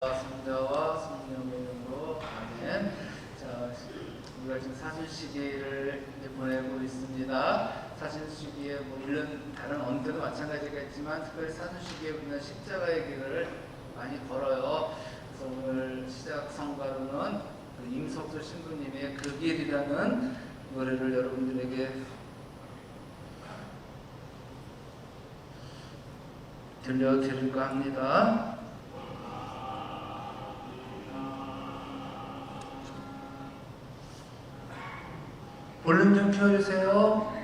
성자와 성령의 이름으로 아멘. 자, 우리가 지금 사순시기를 보내고 있습니다. 사순시기에 뭐 물론 다른 어느 때도 마찬가지겠지만 특별히 사순시기에 우리는 십자가의 길을 많이 걸어요. 그래서 오늘 시작 성가로는 임석조 신부님의 그 길이라는 노래를 여러분들에게 들려드릴까 합니다. 볼륨 좀 켜주세요.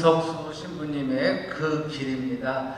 김석수 신부님의 그 길입니다.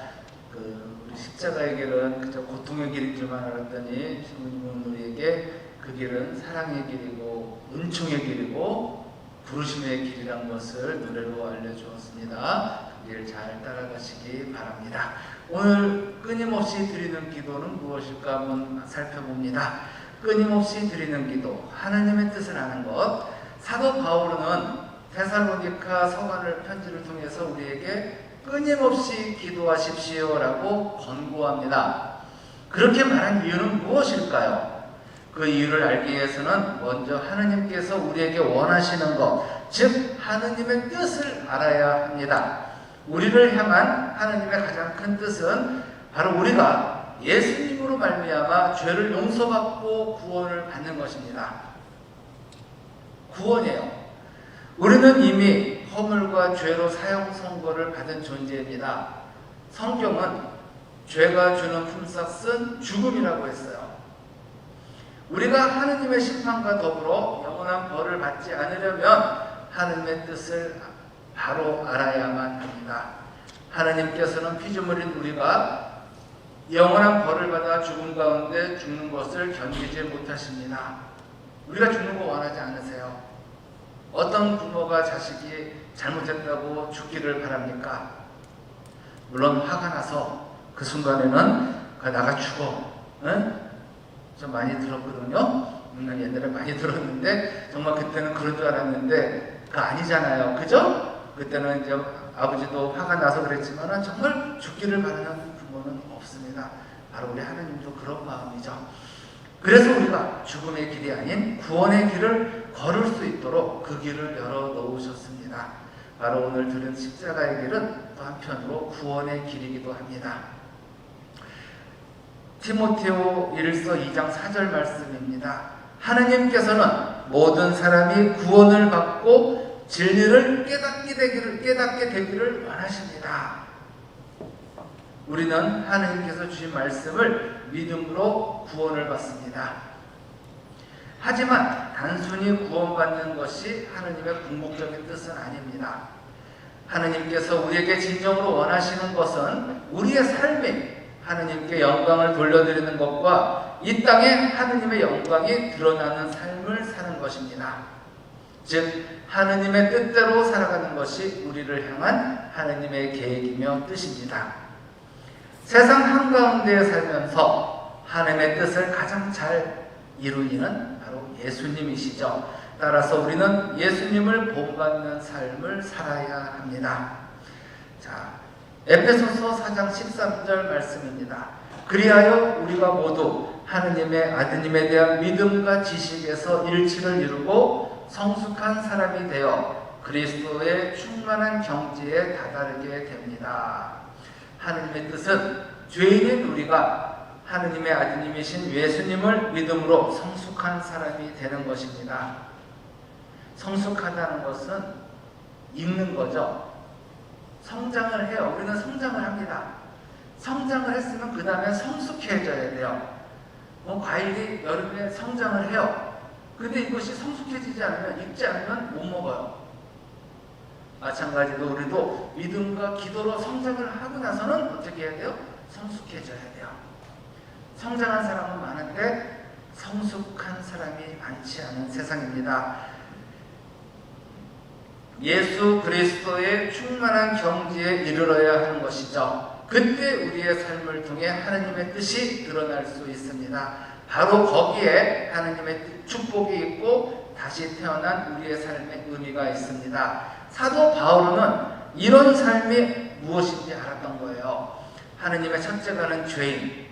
우리 십자가의 길은 그저 고통의 길인 줄만 알았더니 신부님은 우리에게 그 길은 사랑의 길이고 은총의 길이고 부르심의 길이란 것을 노래로 알려주었습니다. 그 길 잘 따라가시기 바랍니다. 오늘 끊임없이 드리는 기도는 무엇일까 한번 살펴봅니다. 끊임없이 드리는 기도, 하나님의 뜻을 아는 것. 사도 바울은 데살로니가 서간을 편지를 통해서 우리에게 끊임없이 기도하십시오라고 권고합니다. 그렇게 말한 이유는 무엇일까요? 그 이유를 알기 위해서는 먼저 하나님께서 우리에게 원하시는 것, 즉 하나님의 뜻을 알아야 합니다. 우리를 향한 하나님의 가장 큰 뜻은 바로 우리가 예수님으로 말미암아 죄를 용서받고 구원을 받는 것입니다. 구원이에요. 우리는 이미 허물과 죄로 사형 선고를 받은 존재입니다. 성경은 죄가 주는 품삯은 죽음이라고 했어요. 우리가 하느님의 심판과 더불어 영원한 벌을 받지 않으려면 하느님의 뜻을 바로 알아야만 합니다. 하느님께서는 피조물인 우리가 영원한 벌을 받아 죽음 가운데 죽는 것을 견디지 못하십니다. 우리가 죽는 거 원하지 않으세요? 어떤 부모가 자식이 잘못했다고 죽기를 바랍니까? 물론 화가 나서 그 순간에는 나가 죽어. 응? 좀 많이 들었거든요. 옛날에 많이 들었는데 정말 그때는 그런 줄 알았는데 그거 아니잖아요. 그죠? 그때는 이제 아버지도 화가 나서 그랬지만 정말 죽기를 바라는 부모는 없습니다. 바로 우리 하나님도 그런 마음이죠. 그래서 우리가 죽음의 길이 아닌 구원의 길을 걸을 수 있도록 그 길을 열어놓으셨습니다. 바로 오늘 들은 십자가의 길은 또 한편으로 구원의 길이기도 합니다. 디모데오 1서 2장 4절 말씀입니다. 하나님께서는 모든 사람이 구원을 받고 진리를 깨닫게 되기를 원하십니다. 우리는 하나님께서 주신 말씀을 믿음으로 구원을 받습니다. 하지만 단순히 구원받는 것이 하나님의 궁극적인 뜻은 아닙니다. 하나님께서 우리에게 진정으로 원하시는 것은 우리의 삶이 하나님께 영광을 돌려드리는 것과 이 땅에 하나님의 영광이 드러나는 삶을 사는 것입니다. 즉 하나님의 뜻대로 살아가는 것이 우리를 향한 하나님의 계획이며 뜻입니다. 세상 한가운데에 살면서 하나님의 뜻을 가장 잘 이룬 이는 바로 예수님이시죠. 따라서 우리는 예수님을 본받는 삶을 살아야 합니다. 자, 에베소서 4장 13절 말씀입니다. 그리하여 우리가 모두 하느님의 아드님에 대한 믿음과 지식에서 일치를 이루고 성숙한 사람이 되어 그리스도의 충만한 경지에 다다르게 됩니다. 하느님의 뜻은 죄인인 우리가 하느님의 아드님이신 예수님을 믿음으로 성숙한 사람이 되는 것입니다. 성숙하다는 것은 읽는 거죠. 성장을 해요. 우리는 성장을 합니다. 성장을 했으면 그 다음에 성숙해져야 돼요. 과일이 여름에 성장을 해요. 근데 이것이 성숙해지지 않으면, 익지 않으면 못 먹어요. 마찬가지로 우리도 믿음과 기도로 성장을 하고 나서는 어떻게 해야 돼요? 성숙해져야 돼요. 성장한 사람은 많은데 성숙한 사람이 많지 않은 세상입니다. 예수 그리스도의 충만한 경지에 이르러야 하는 것이죠. 그때 우리의 삶을 통해 하나님의 뜻이 드러날 수 있습니다. 바로 거기에 하나님의 축복이 있고 다시 태어난 우리의 삶의 의미가 있습니다. 사도 바울은 이런 삶이 무엇인지 알았던 거예요. 하나님의 첫째가는 죄인,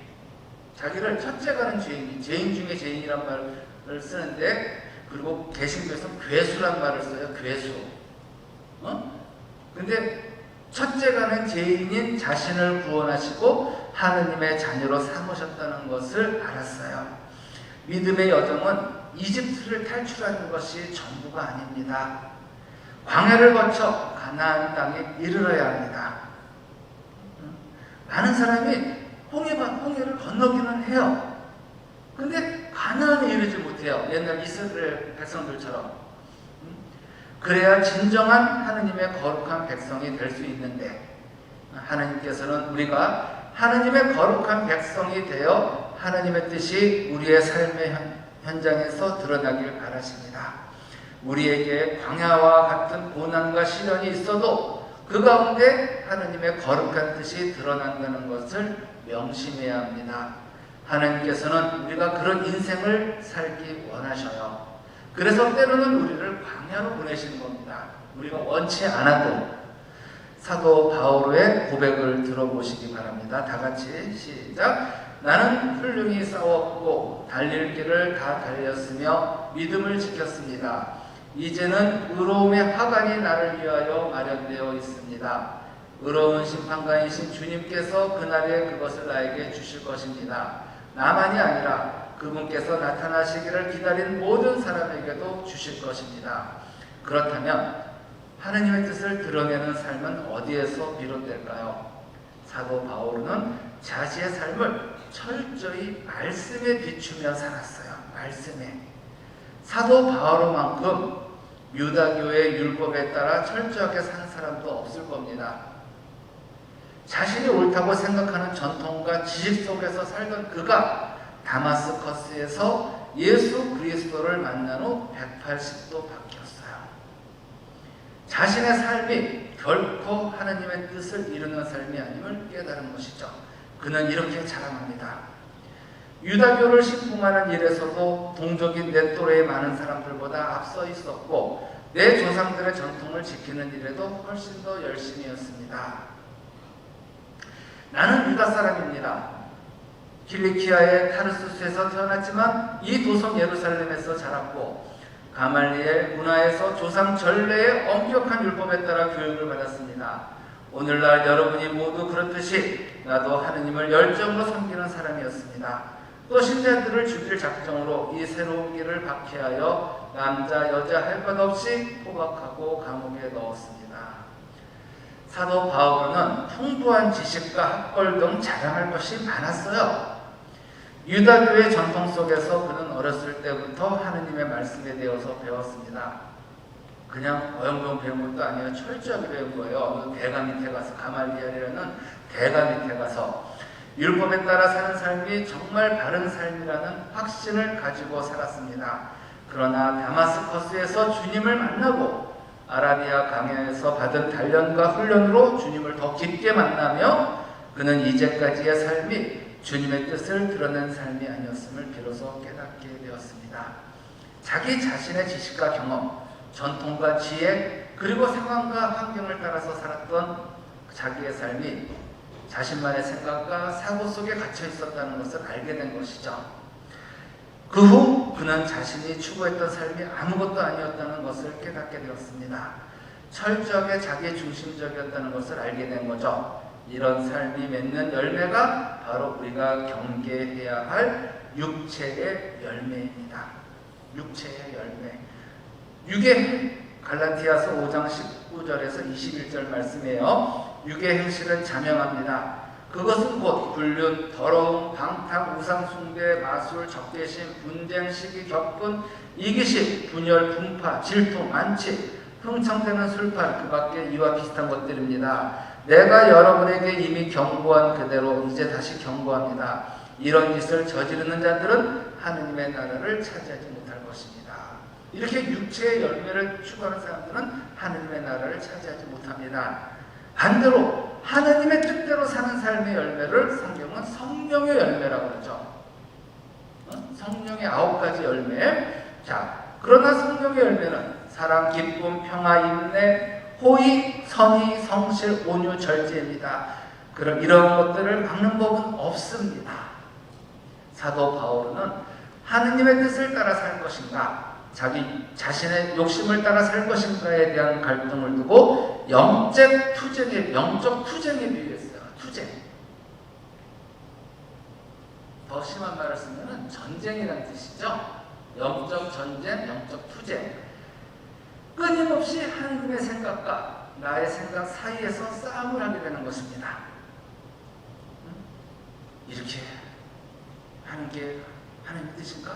자기를 첫째가는 죄인 중에 죄인이란 말을 쓰는데, 그리고 개신교에서 괴수란 말을 써요. 괴수. 근데 첫째가는 죄인인 자신을 구원하시고 하느님의 자녀로 삼으셨다는 것을 알았어요. 믿음의 여정은 이집트를 탈출하는 것이 전부가 아닙니다. 광야를 거쳐 가나안 땅에 이르러야 합니다. 많은 사람이 홍해를 건너기는 해요. 근데 가나안에 이르지 못해요. 옛날 이스라엘 백성들처럼. 그래야 진정한 하느님의 거룩한 백성이 될 수 있는데, 하나님께서는 우리가 하느님의 거룩한 백성이 되어 하나님의 뜻이 우리의 삶의 현장에서 드러나길 바라십니다. 우리에게 광야와 같은 고난과 시련이 있어도 그 가운데 하나님의 거룩한 뜻이 드러난다는 것을 명심해야 합니다. 하나님께서는 우리가 그런 인생을 살기 원하셔요. 그래서 때로는 우리를 광야로 보내시는 겁니다. 우리가 원치 않아도. 사도 바오로의 고백을 들어보시기 바랍니다. 다 같이 시작. 나는 훌륭히 싸웠고 달릴 길을 다 달렸으며 믿음을 지켰습니다. 이제는 의로움의 화관이 나를 위하여 마련되어 있습니다. 의로운 심판관이신 주님께서 그날에 그것을 나에게 주실 것입니다. 나만이 아니라 그분께서 나타나시기를 기다린 모든 사람에게도 주실 것입니다. 그렇다면 하느님의 뜻을 드러내는 삶은 어디에서 비롯될까요? 사도 바오로는 자신의 삶을 철저히 말씀에 비추며 살았어요. 말씀에. 사도 바오로만큼 유다교의 율법에 따라 철저하게 산 사람도 없을 겁니다. 자신이 옳다고 생각하는 전통과 지식 속에서 살던 그가 다마스커스에서 예수 그리스도를 만난 후 180도 바뀌었어요. 자신의 삶이 결코 하나님의 뜻을 이루는 삶이 아님을 깨달은 것이죠. 그는 이렇게 자랑합니다. 유다교를 신봉하는 일에서도 동족인 내 또래의 많은 사람들보다 앞서 있었고 내 조상들의 전통을 지키는 일에도 훨씬 더 열심히였습니다. 나는 유다 사람입니다. 킬리키아의 타르수스에서 태어났지만 이 도성 예루살렘에서 자랐고 가말리엘 문화에서 조상 전례의 엄격한 율법에 따라 교육을 받았습니다. 오늘날 여러분이 모두 그렇듯이 나도 하느님을 열정으로 섬기는 사람이었습니다. 또 신자들을 죽일 작정으로 이 새로운 길을 박해하여 남자 여자 할 것 없이 포박하고 감옥에 넣었습니다. 사도 바오로는 풍부한 지식과 학벌 등 자랑할 것이 많았어요. 유다교의 전통 속에서 그는 어렸을 때부터 하느님의 말씀에 대해서 배웠습니다. 그냥 어영부영 배운 것도 아니에요. 철저하게 배운 거예요. 대가 밑에 가서, 가말리엘이라는 대가 밑에 가서 율법에 따라 사는 삶이 정말 바른 삶이라는 확신을 가지고 살았습니다. 그러나 다마스커스에서 주님을 만나고 아라비아 강야에서 받은 단련과 훈련으로 주님을 더 깊게 만나며 그는 이제까지의 삶이 주님의 뜻을 드러낸 삶이 아니었음을 비로소 깨닫게 되었습니다. 자기 자신의 지식과 경험, 전통과 지혜, 그리고 상황과 환경을 따라서 살았던 자기의 삶이 자신만의 생각과 사고 속에 갇혀 있었다는 것을 알게 된 것이죠. 그 후 그는 자신이 추구했던 삶이 아무것도 아니었다는 것을 깨닫게 되었습니다. 철저하게 자기 중심적이었다는 것을 알게 된 거죠. 이런 삶이 맺는 열매가 바로 우리가 경계해야 할 육체의 열매입니다. 육체의 열매. 육의 갈라디아서 5장 19절에서 21절 말씀이에요. 육의 행실은 자명합니다. 그것은 곧 불륜, 더러움, 방탕, 우상숭배, 마술, 적대심, 분쟁, 시기, 격분, 이기심, 분열, 분파, 질투, 만취, 흥청대는 술판, 그 밖에 이와 비슷한 것들입니다. 내가 여러분에게 이미 경고한 그대로 이제 다시 경고합니다. 이런 짓을 저지르는 자들은 하느님의 나라를 차지하지 못할 것입니다. 이렇게 육체의 열매를 추구하는 사람들은 하느님의 나라를 차지하지 못합니다. 반대로 하나님의 뜻대로 사는 삶의 열매를 성경은 성령의 열매라고 그러죠. 성령의 9가지 열매. 자, 그러나 성령의 열매는 사랑, 기쁨, 평화, 인내, 호의, 선의, 성실, 온유, 절제입니다. 그럼 이런 것들을 막는 법은 없습니다. 사도 바오로는 하느님의 뜻을 따라 살 것인가, 자기 자신의 욕심을 따라 살 것인가에 대한 갈등을 두고 영적 투쟁에 비유했어요. 투쟁. 더 심한 말을 쓰면 전쟁이라는 뜻이죠. 영적 전쟁, 영적 투쟁. 끊임없이 하나님의 생각과 나의 생각 사이에서 싸움을 하게 되는 것입니다. 이렇게 하는 게 하나님의 뜻인가?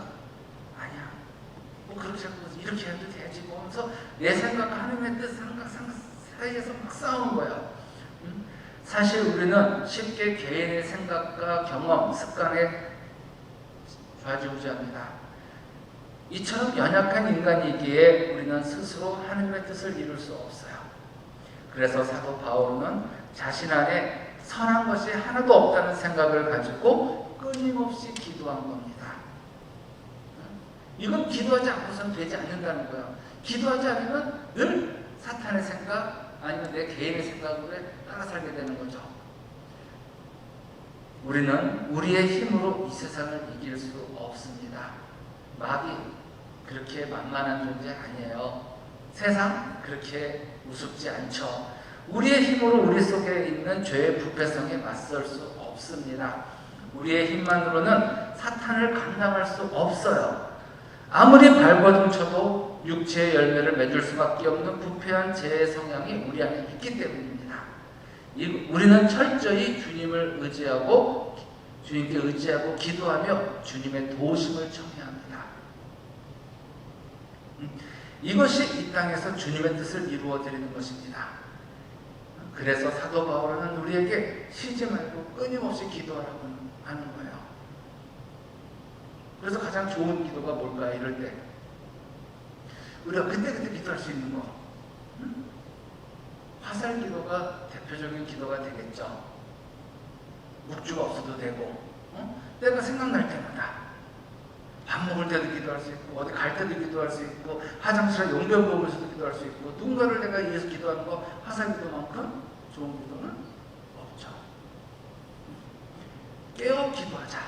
아니야. 뭐 그렇게 하고 이렇게 해도 되지 뭐 하면서 내 생각과 하나님의 뜻 사이에서 막 싸우는 거야. 사실 우리는 쉽게 개인의 생각과 경험, 습관에 좌지우지합니다. 이처럼 연약한 인간이기에 우리는 스스로 하나님의 뜻을 이룰 수 없어요. 그래서 사도 바울은 자신 안에 선한 것이 하나도 없다는 생각을 가지고 끊임없이 기도한 겁니다. 이건 기도하지 않고서는 되지 않는다는 거예요. 기도하지 않으면 늘 사탄의 생각 아니면 내 개인의 생각으로 따라 살게 되는 거죠. 우리는 우리의 힘으로 이 세상을 이길 수 없습니다. 마귀 그렇게 만만한 존재 아니에요. 세상 그렇게 우습지 않죠. 우리의 힘으로 우리 속에 있는 죄의 부패성에 맞설 수 없습니다. 우리의 힘만으로는 사탄을 감당할 수 없어요. 아무리 발버둥 쳐도 육체의 열매를 맺을 수밖에 없는 부패한 죄의 성향이 우리 안에 있기 때문입니다. 우리는 철저히 주님을 의지하고 주님께 의지하고 기도하며 주님의 도우심을 청해야 합니다. 이것이 이 땅에서 주님의 뜻을 이루어 드리는 것입니다. 그래서 사도 바울은 우리에게 쉬지 말고 끊임없이 기도하라고 하는 거예요. 그래서 가장 좋은 기도가 뭘까요? 이럴 때 우리가 그때 기도할 수 있는 거, 화살 기도가 대표적인 기도가 되겠죠. 묵주가 없어도 되고, 내가 생각날 때마다 밥 먹을 때도 기도할 수 있고, 어디 갈 때도 기도할 수 있고, 화장실에 용변 보면서도 기도할 수 있고, 누군가를 내가 위해서 기도하는 거 화살 기도만큼 좋은 기도는 없죠. 깨어 기도하자.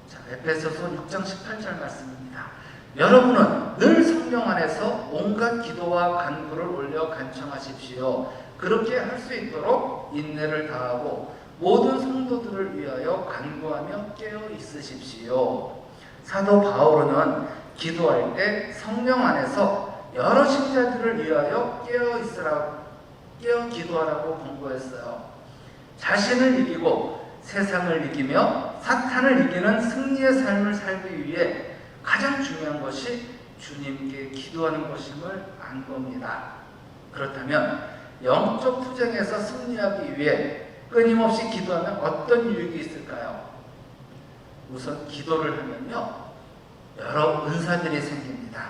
자, 에베소서 6장 18절 말씀입니다. 여러분은 늘 성령 안에서 온갖 기도와 간구를 올려 간청하십시오. 그렇게 할 수 있도록 인내를 다하고 모든 성도들을 위하여 간구하며 깨어 있으십시오. 사도 바울은 기도할 때 성령 안에서 여러 신자들을 위하여 깨어 기도하라고 권고했어요. 자신을 이기고 세상을 이기며 사탄을 이기는 승리의 삶을 살기 위해 가장 중요한 것이 주님께 기도하는 것임을 안 겁니다. 그렇다면 영적 투쟁에서 승리하기 위해 끊임없이 기도하면 어떤 유익이 있을까요? 우선 기도를 하면요, 여러 은사들이 생깁니다.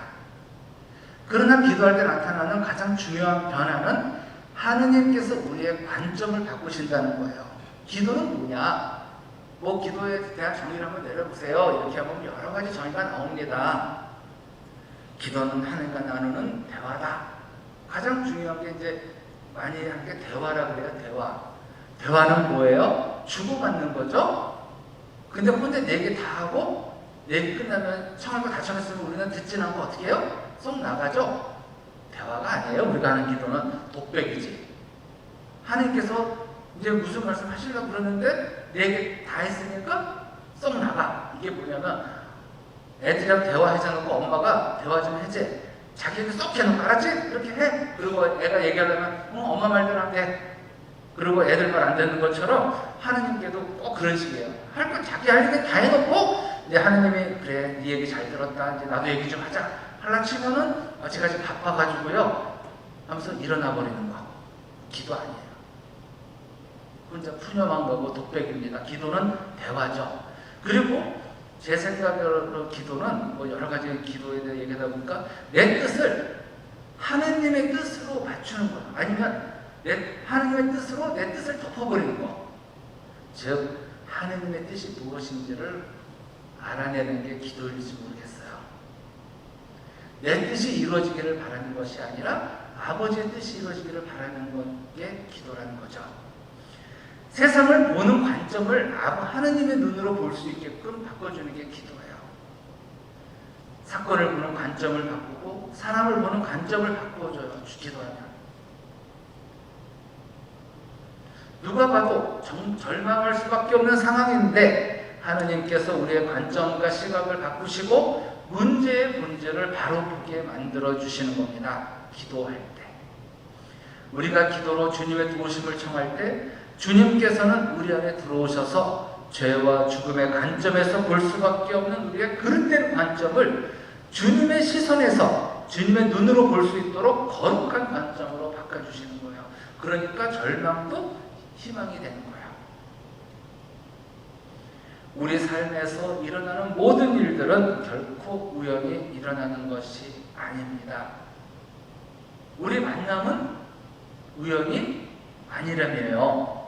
그러나 기도할 때 나타나는 가장 중요한 변화는 하느님께서 우리의 관점을 바꾸신다는 거예요. 기도는 뭐냐? 뭐 기도에 대한 정의를 한번 내려보세요. 이렇게 하면 여러 가지 정의가 나옵니다. 기도는 하나님과 나누는 대화다. 가장 중요한 게 이제 많이 하는 게 대화라고 그래요. 대화는 뭐예요? 주고받는 거죠. 근데 혼자 얘기 다 하고 얘기 끝나면 청할 거 다 청했으면 우리는 듣진 않고 어떻게 해요? 쏙 나가죠. 대화가 아니에요. 우리가 하는 기도는 독백이지. 하나님께서 이제 무슨 말씀 하시려고 그러는데 내 얘기 다 했으니까 쏙 나가. 이게 뭐냐면 애들이랑 대화해줘놓고 엄마가 대화 좀 해제. 자기 얘기 쏙 해놓고 알았지? 그렇게 해. 그리고 애가 얘기하려면 엄마 말대로 안 돼. 그리고 애들 말 안 듣는 것처럼 하느님께도 꼭 그런 식이에요. 할 건 자기 할 얘기 다 해놓고 이제 하느님이 그래 네 얘기 잘 들었다. 이제 나도 얘기 좀 하자. 하려 치면은 제가 지금 바빠가지고요 하면서 일어나 버리는 거. 기도 아니에요. 혼자 푸념한 거고 독백입니다. 기도는 대화죠. 그리고 제 생각으로 기도는 뭐 여러 가지 기도에 대해 얘기하다 보니까 내 뜻을 하느님의 뜻으로 맞추는 거예요. 아니면 하느님의 뜻으로 내 뜻을 덮어버리는 거. 즉 하느님의 뜻이 무엇인지를 알아내는 게 기도일지 모르겠어요. 내 뜻이 이루어지기를 바라는 것이 아니라 아버지의 뜻이 이루어지기를 바라는 게 기도라는 거죠. 세상을 보는 관점을 하느님의 눈으로 볼 수 있게끔 바꿔주는 게 기도예요. 사건을 보는 관점을 바꾸고 사람을 보는 관점을 바꿔줘요. 기도하면. 누가 봐도 절망할 수밖에 없는 상황인데 하느님께서 우리의 관점과 시각을 바꾸시고 문제의 본질을 바로 보게 만들어 주시는 겁니다. 기도할 때. 우리가 기도로 주님의 도우심을 청할 때 주님께서는 우리 안에 들어오셔서 죄와 죽음의 관점에서 볼 수밖에 없는 우리의 그릇된 관점을 주님의 시선에서 주님의 눈으로 볼 수 있도록 거룩한 관점으로 바꿔주시는 거예요. 그러니까 절망도 희망이 되는 거예요. 우리 삶에서 일어나는 모든 일들은 결코 우연히 일어나는 것이 아닙니다. 우리 만남은 우연이 아니라며요.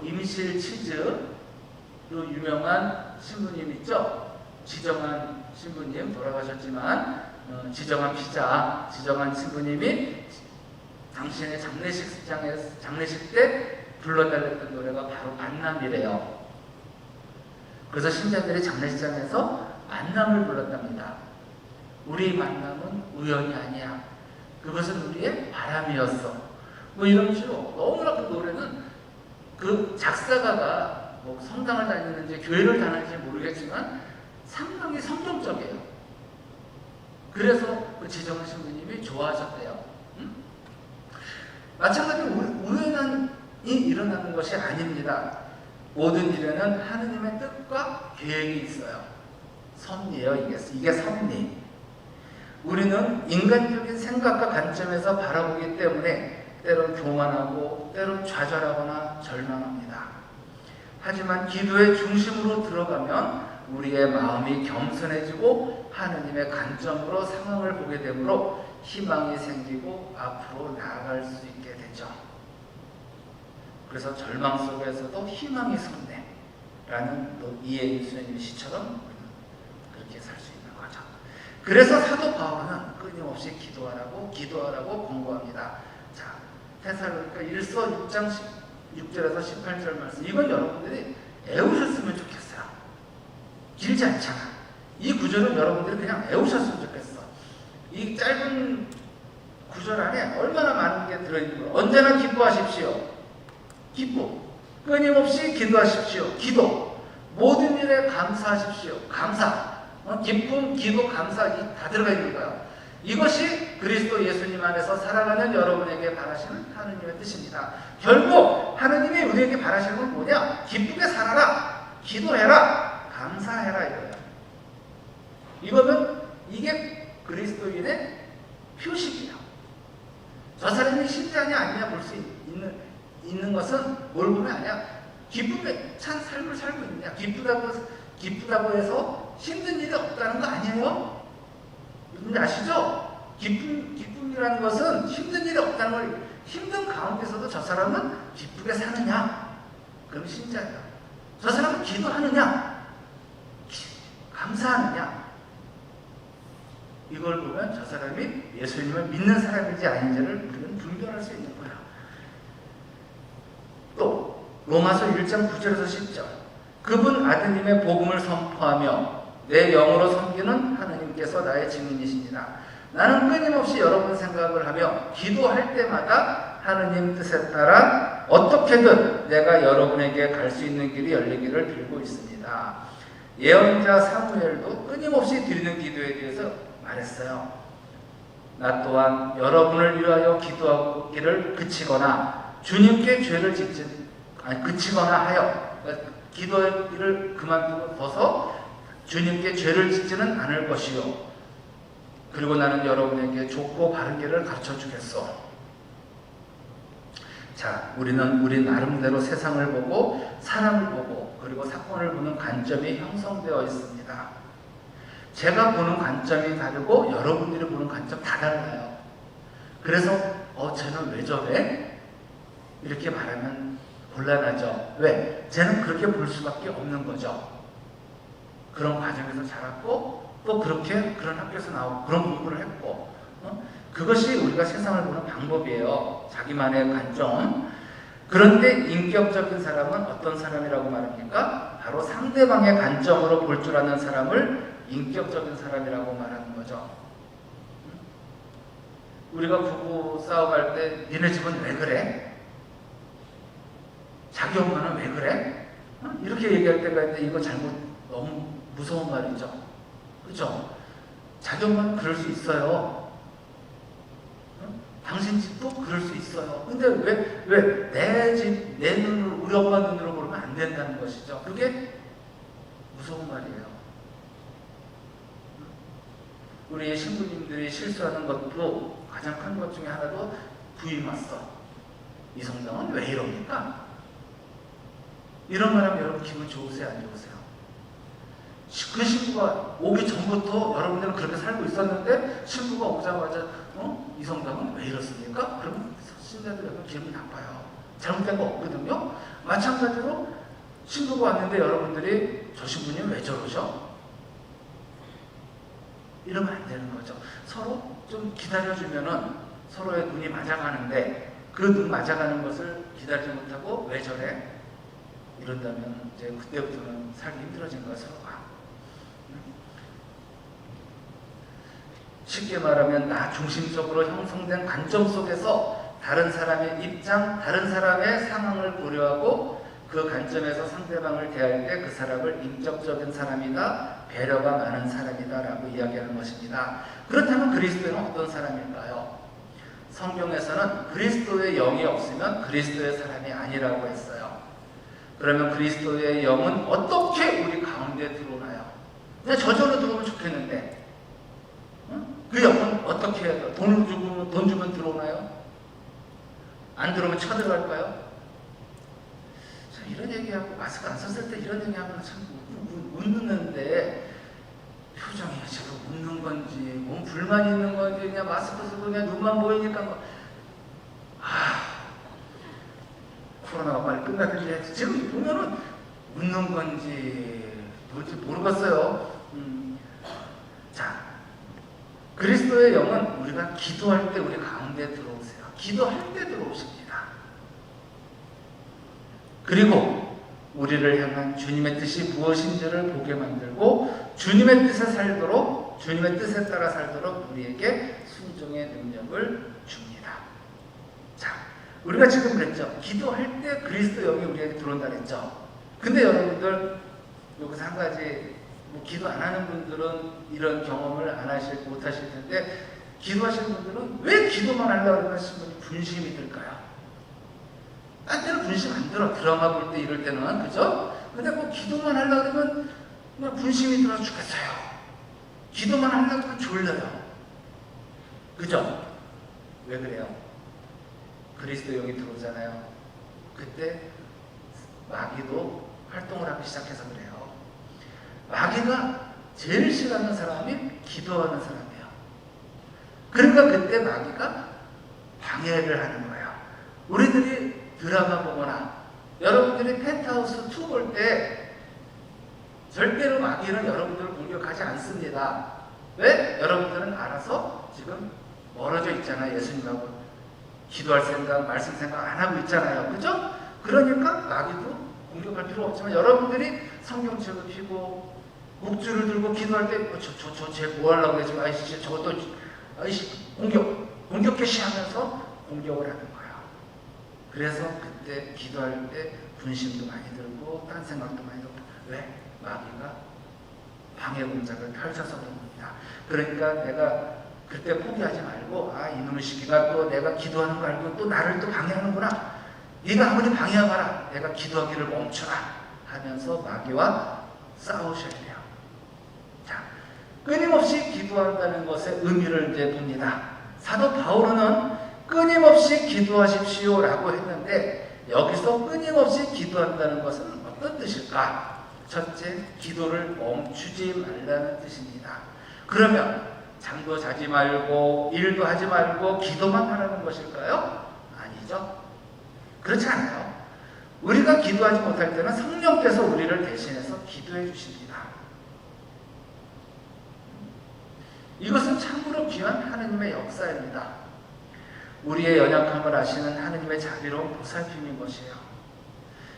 임실 치즈, 요 유명한 신부님 있죠? 지정한 신부님, 돌아가셨지만 지정한 피자, 지정한 신부님이 당신의 장례식 때 불러달랬던 노래가 바로 만남이래요. 그래서 신자들이 장례식장에서 만남을 불렀답니다. 우리 만남은 우연이 아니야. 그것은 우리의 바람이었어. 뭐 이런 식으로 너무나 그 노래는 그 작사가가 뭐 성당을 다니는지 교회를 다니는지 모르겠지만 상당히 성경적이에요. 그래서 그 지정한 신부님이 좋아하셨대요. 마찬가지로 우연히 일어나는 것이 아닙니다. 모든 일에는 하느님의 뜻과 계획이 있어요. 섭리예요. 이게 섭리. 우리는 인간적인 생각과 관점에서 바라보기 때문에 때론 교만하고 때론 좌절하거나 절망합니다. 하지만 기도의 중심으로 들어가면 우리의 마음이 겸손해지고 하느님의 관점으로 상황을 보게 되므로 희망이 생기고 앞으로 나아갈 수 있게 되죠. 그래서 절망 속에서도 희망이 섭네라는 이혜인 수녀님 시처럼 그렇게 살 수 있는 거죠. 그래서 사도 바울은 끊임없이 기도하라고 권고합니다. 자, 데살로니가 1서 6장 6절에서 18절 말씀, 이건 여러분들이 외우셨으면 좋겠어요. 길지 않잖아. 이 구절은 여러분들이 그냥 외우셨으면 좋겠어. 이 짧은 구절 안에 얼마나 많은 게 들어있는 거예요. 언제나 기뻐하십시오. 기뻐. 끊임없이 기도하십시오. 기도. 모든 일에 감사하십시오. 감사. 기쁨, 기도, 감사 다 들어가 있는 거예요. 이것이 그리스도 예수님 안에서 살아가는 여러분에게 바라시는 하느님의 뜻입니다. 결국 하느님이 우리에게 바라시는 건 뭐냐? 기쁘게 살아라. 기도해라. 감사해라 이거예요. 이거는 이게 그리스도인의 표식이에요. 저 사람이 신자냐 아니냐 볼 수 있는 것은 뭘 보면 아니야. 기쁨에 찬 삶을 살고 있느냐. 기쁘다고 해서 힘든 일이 없다는 거 아니에요? 여러분 아시죠? 기쁨이라는 것은 힘든 일이 없다는 걸, 힘든 가운데서도 저 사람은 기쁘게 사느냐? 그럼 신자예요. 저 사람은 기도하느냐? 감사하느냐? 이걸 보면 저 사람이 예수님을 믿는 사람인지 아닌지를 우리는 분별할 수 있는 거야. 또 로마서 1장 9절에서 10절, 그분 아드님의 복음을 선포하며 내 영으로 섬기는 하느님께서 나의 증인이시니라. 나는 끊임없이 여러분 생각을 하며 기도할 때마다 하느님 뜻에 따라 어떻게든 내가 여러분에게 갈 수 있는 길이 열리기를 빌고 있습니다. 예언자 사무엘도 끊임없이 드리는 기도에 대해서 말했어요. 나 또한 여러분을 위하여 기도하기를 그치거나 주님께 죄를 그치거나 하여, 그러니까 기도를 그만두고 벗어 주님께 죄를 짓지는 않을 것이요. 그리고 나는 여러분에게 좋고 바른 길을 가르쳐 주겠소. 자, 우리는 우리 나름대로 세상을 보고 사람을 보고 그리고 사건을 보는 관점이 형성되어 있습니다. 제가 보는 관점이 다르고 여러분들이 보는 관점 다 달라요. 그래서 쟤는 왜 저래? 이렇게 말하면 곤란하죠. 왜? 쟤는 그렇게 볼 수밖에 없는 거죠. 그런 과정에서 자랐고 또 그런 학교에서 나오고 그런 공부를 했고, 그것이 우리가 세상을 보는 방법이에요. 자기만의 관점. 그런데 인격적인 사람은 어떤 사람이라고 말합니까? 바로 상대방의 관점으로 볼 줄 아는 사람을 인격적인 사람이라고 말하는 거죠. 우리가 부부 싸움할 때 니네 집은 왜 그래? 자기 엄마는 왜 그래? 이렇게 얘기할 때가 있는데 이거 너무 무서운 말이죠. 그렇죠? 자기 엄마는 그럴 수 있어요. 당신 집도 그럴 수 있어요. 근데 왜 내 집, 내 눈으로, 우리 엄마 눈으로 보면 안 된다는 것이죠. 그게 무서운 말이에요. 우리 신부님들이 실수하는 것도 가장 큰 것 중에 하나도 부임왔어. 이 성당은 왜 이럽니까? 이런 말 하면 여러분 기분 좋으세요? 안 좋으세요? 그 신부가 오기 전부터 여러분들은 그렇게 살고 있었는데 신부가 오자마자 이 성당은 왜 이렇습니까? 그러면 신자들은 기분이 나빠요. 잘못된 거 없거든요. 마찬가지로 신부가 왔는데 여러분들이 저 신부님 왜 저러셔? 이러면 안 되는 거죠. 서로 좀 기다려주면은 서로의 눈이 맞아가는데 그 눈 맞아가는 것을 기다리지 못하고 왜 저래? 이런다면 이제 그때부터는 살기 힘들어진 거야, 서로가. 쉽게 말하면 나 중심적으로 형성된 관점 속에서 다른 사람의 입장, 다른 사람의 상황을 고려하고 그 관점에서 상대방을 대할 때 그 사람을 인격적인 사람이다, 배려가 많은 사람이다 라고 이야기하는 것입니다. 그렇다면 그리스도는 어떤 사람일까요? 성경에서는 그리스도의 영이 없으면 그리스도의 사람이 아니라고 했어요. 그러면 그리스도의 영은 어떻게 우리 가운데 들어오나요? 그냥 저절로 들어오면 좋겠는데 그 영은 어떻게 해야 돼요? 돈 주면 들어오나요? 안 들어오면 쳐들어갈까요? 이런 얘기하고 마스크 안 썼을 때 이런 얘기하면 참 웃는데 표정이 지금 웃는 건지 몸 불만이 있는 건지 그냥 마스크 쓰고 그냥 눈만 보이니까 코로나가 빨리 끝났는데 지금 보면은 웃는 건지 뭔지 모르겠어요. 자, 그리스도의 영은 우리가 기도할 때 우리 가운데 들어오세요. 기도할 때 들어오십니다. 그리고 우리를 향한 주님의 뜻이 무엇인지를 보게 만들고 주님의 뜻에 살도록, 주님의 뜻에 따라 살도록 우리에게 순종의 능력을 줍니다. 자, 우리가 지금 그랬죠. 기도할 때 그리스도 영이 우리에게 들어온다 그랬죠. 근데 여러분들 여기서 한 가지 기도 안 하는 분들은 이런 경험을 못하실 텐데 기도하시는 분들은 왜 기도만 하려고 하시는 분심이 들까요? 딴 때는 분심 안 들어. 드라마 볼 때 이럴 때는. 그죠? 근데 기도만 하려고 그러면 그냥 분심이 들어 죽겠어요. 기도만 하려고 하면 졸려요. 그죠? 왜 그래요? 그리스도 영이 들어오잖아요. 그때 마귀도 활동을 하기 시작해서 그래요. 마귀가 제일 싫어하는 사람이 기도하는 사람이에요. 그러니까 그때 마귀가 방해를 하는 거예요. 우리들이 드라마 보거나 여러분들이 펜트하우스 2 볼 때 절대로 마귀는 여러분들을 공격하지 않습니다. 왜? 여러분들은 알아서 지금 멀어져 있잖아요. 예수님하고 기도할 생각, 말씀 생각 안 하고 있잖아요. 그죠? 그러니까 마귀도 공격할 필요 없지만 여러분들이 성경책을 펴고 묵주를 들고 기도할 때 쟤 뭐 하려고 그러지? 아이씨 저것도 아이씨 공격 개시하면서 공격을 하는 거예요. 그래서 그때 기도할 때 분심도 많이 들고 딴 생각도 많이 들고 왜? 마귀가 방해 공작을 펼쳐서 그런 겁니다. 그러니까 내가 그때 포기하지 말고 이놈의 시기가 또 내가 기도하는 거 알고 또 나를 또 방해하는구나. 네가 아무리 방해하거라 내가 기도하기를 멈춰라 하면서 마귀와 싸우셔야 돼요. 자, 끊임없이 기도한다는 것의 의미를 이제 봅니다. 사도 바울은 끊임없이 기도하십시오 라고 했는데 여기서 끊임없이 기도한다는 것은 어떤 뜻일까? 첫째, 기도를 멈추지 말라는 뜻입니다. 그러면 잠도 자지 말고 일도 하지 말고 기도만 하라는 것일까요? 아니죠. 그렇지 않아요. 우리가 기도하지 못할 때는 성령께서 우리를 대신해서 기도해 주십니다. 이것은 참으로 귀한 하느님의 역사입니다. 우리의 연약함을 아시는 하느님의 자비로운 보살핌인 것이에요.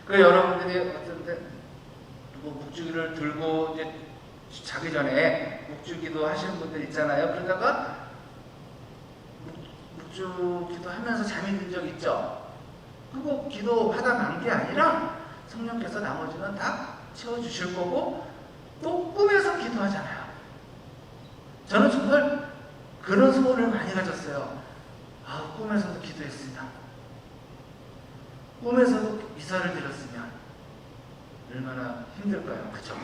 그 여러분들이 어떤 때 묵주기를 들고 이제 자기 전에 묵주기도 하시는 분들 있잖아요. 그러다가 묵주기도 하면서 잠이 든 적 있죠. 그거 기도하다 난 게 아니라 성령께서 나머지는 다 채워주실 거고 또 꿈에서 기도하잖아요. 저는 정말 그런 소원을 많이 가졌어요. 꿈에서도 기도했습니다. 꿈에서도 이사를 드렸으면 얼마나 힘들까요? 그죠?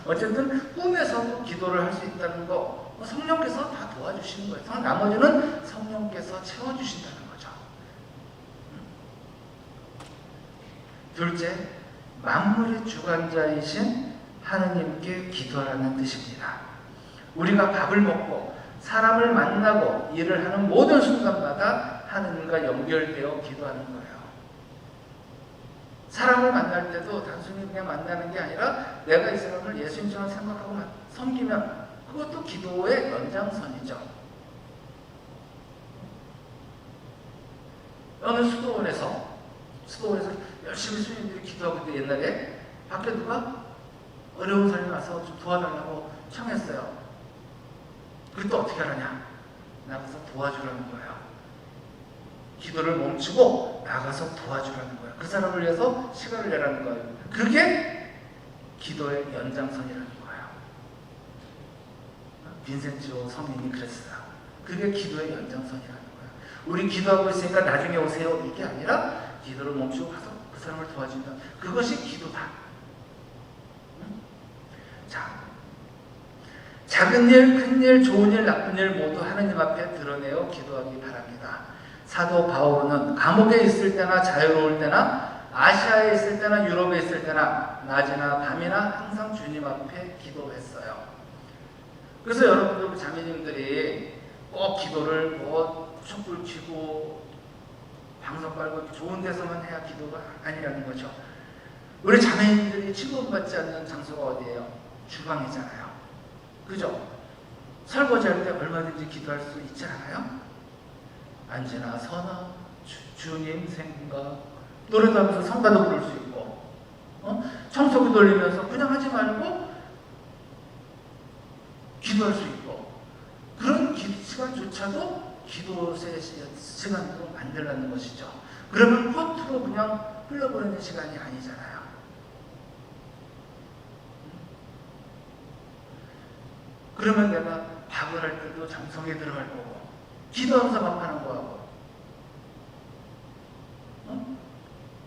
어쨌든 꿈에서도 기도를 할 수 있다는 거 성령께서 다 도와주시는 거예요. 나머지는 성령께서 채워주신다는 거죠. 둘째, 만물의 주관자이신 하느님께 기도하라는 뜻입니다. 우리가 밥을 먹고 사람을 만나고 일을 하는 모든 순간마다 하느님과 연결되어 기도하는 거예요. 사람을 만날 때도 단순히 그냥 만나는 게 아니라 내가 이 사람을 예수님처럼 생각하고 섬기면 그것도 기도의 연장선이죠. 어느 수도원에서 열심히 수녀들이 기도하고 있는데 옛날에 밖에 누가 어려운 사람이 와서 좀 도와달라고 청했어요. 그때 어떻게 하느냐? 나가서 도와주라는 거예요. 기도를 멈추고 나가서 도와주라는 거예요. 그 사람을 위해서 시간을 내라는 거예요. 그게 기도의 연장선이라는 거예요. 빈센치오 성인이 그랬어요. 그게 기도의 연장선이라는 거예요. 우리 기도하고 있으니까 나중에 오세요. 이게 아니라 기도를 멈추고 가서 그 사람을 도와준다. 그것이 기도다. 자, 작은 일, 큰 일, 좋은 일, 나쁜 일 모두 하느님 앞에 드러내어 기도하기 바랍니다. 사도 바울은 감옥에 있을 때나 자유로울 때나 아시아에 있을 때나 유럽에 있을 때나 낮이나 밤이나 항상 주님 앞에 기도했어요. 그래서 여러분들 자매님들이 꼭 기도를 촛불 켜고 방석 깔고 좋은 데서만 해야 기도가 아니라는 거죠. 우리 자매님들이 취급받지 않는 장소가 어디예요? 주방이잖아요. 그죠? 설거지할 때 얼마든지 기도할 수 있지 않아요? 안지나 서나 주님 생각 노래도 하면서 성가도 부를 수 있고 청소기 돌리면서 그냥 하지 말고 기도할 수 있고 그런 시간조차도 기도 시간으로 만들라는 것이죠. 그러면 허투루 그냥 흘러버리는 시간이 아니잖아요. 그러면 내가 밥을 할 때도 정성에 들어갈 거고 기도하면서 밥하는 거하고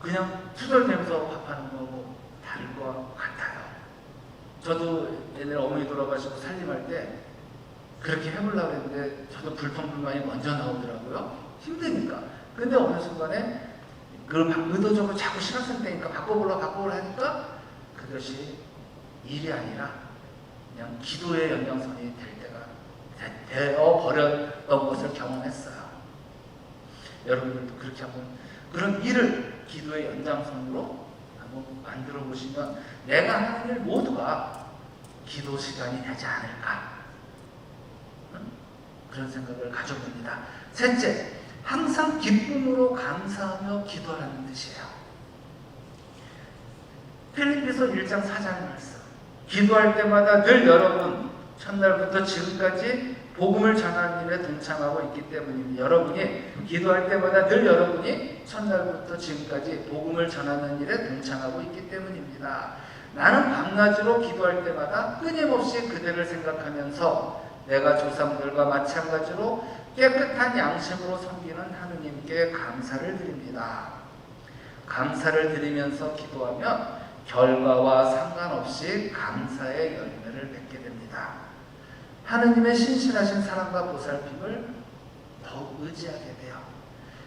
그냥 투덜대면서 밥하는 거하고 다를 것 같아요. 저도 옛날에 어머니 돌아가시고 살림할 때 그렇게 해보려고 했는데 저도 불평불만이 먼저 나오더라고요. 힘드니까. 근데 어느 순간에 그걸 의도적으로 자꾸 시간 쓸 때니까 바꿔보려 하니까 그것이 일이 아니라 그냥 기도의 연장선이 될 때가 되어버렸던 것을 경험했어요. 여러분들도 그렇게 한번 그런 일을 기도의 연장선으로 한번 만들어 보시면 내가 하는 일 모두가 기도 시간이 되지 않을까 그런 생각을 가져봅니다. 셋째, 항상 기쁨으로 감사하며 기도하라는 뜻이에요. 필립비서 1장 4장 말씀. 기도할 때마다 늘 여러분 첫날부터 지금까지 복음을 전하는 일에 동참하고 있기 때문입니다. 여러분이 기도할 때마다 늘 여러분이 첫날부터 지금까지 복음을 전하는 일에 동참하고 있기 때문입니다. 나는 밤낮으로 기도할 때마다 끊임없이 그들을 생각하면서 내가 조상들과 마찬가지로 깨끗한 양심으로 섬기는 하느님께 감사를 드립니다. 감사를 드리면서 기도하면 결과와 상관없이 감사의 열매를 맺게 됩니다. 하느님의 신실하신 사랑과 보살핌을 더욱 의지하게 돼요.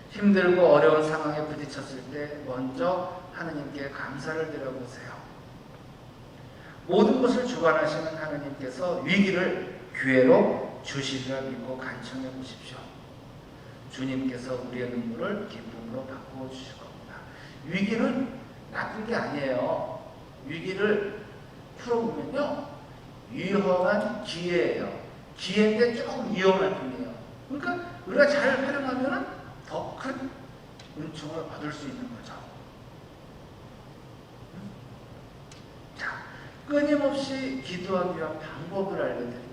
힘들고 어려운 상황에 부딪혔을 때 먼저 하느님께 감사를 드려보세요. 모든 것을 주관하시는 하느님께서 위기를 기회로 주시리라 믿고 간청해 보십시오. 주님께서 우리의 눈물을 기쁨으로 바꾸어 주실 겁니다. 위기는 나쁜 게 아니에요. 위기를 풀어보면요, 위험한 기회예요. 기회인데 조금 위험할 뿐이에요. 그러니까 우리가 잘 활용하면 더 큰 은총을 얻을 수 있는 거죠. 자, 끊임없이 기도하기 위한 방법을 알려드립니다.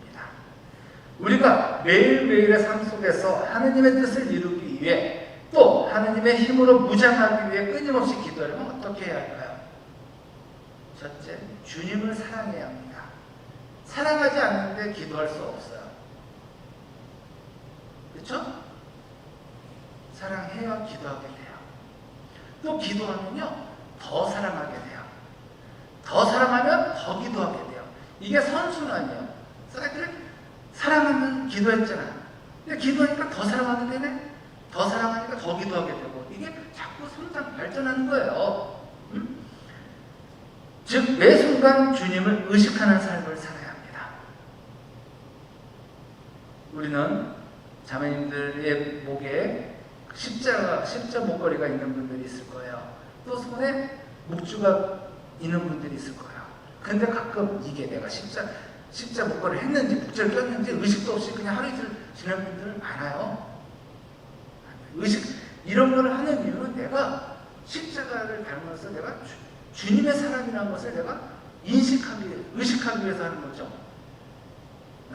우리가 매일매일의 삶 속에서 하느님의 뜻을 이루기 위해 또 하느님의 힘으로 무장하기 위해 끊임없이 기도하려면 어떻게 해야 할까요? 첫째, 주님을 사랑해야 합니다. 사랑하지 않는데 기도할 수 없어요. 그렇죠? 사랑해야 기도하게 돼요. 또 기도하면요 더 사랑하게 돼요. 더 사랑하면 더 기도하게 돼요. 이게 선순환이에요. 사랑하면 기도했잖아. 근데 기도하니까 더 사랑하게 되네. 더 사랑하니까 더 기도하게 되고, 이게 자꾸 성장 발전하는 거예요. 즉 매 순간 주님을 의식하는 삶을 살아야 합니다. 우리는 자매님들의 목에 십자 목걸이가 있는 분들이 있을 거예요. 또 손에 목주가 있는 분들이 있을 거예요. 근데 가끔 이게 내가 십자 목걸이를 했는지 목줄을 꼈는지 의식도 없이 그냥 하루 이틀 지낸 분들 많아요. 이런 거를 하는 이유는 내가 십자가를 닮아서 내가 주님의 사람이라는 것을 내가 의식하기 위해서 하는 거죠.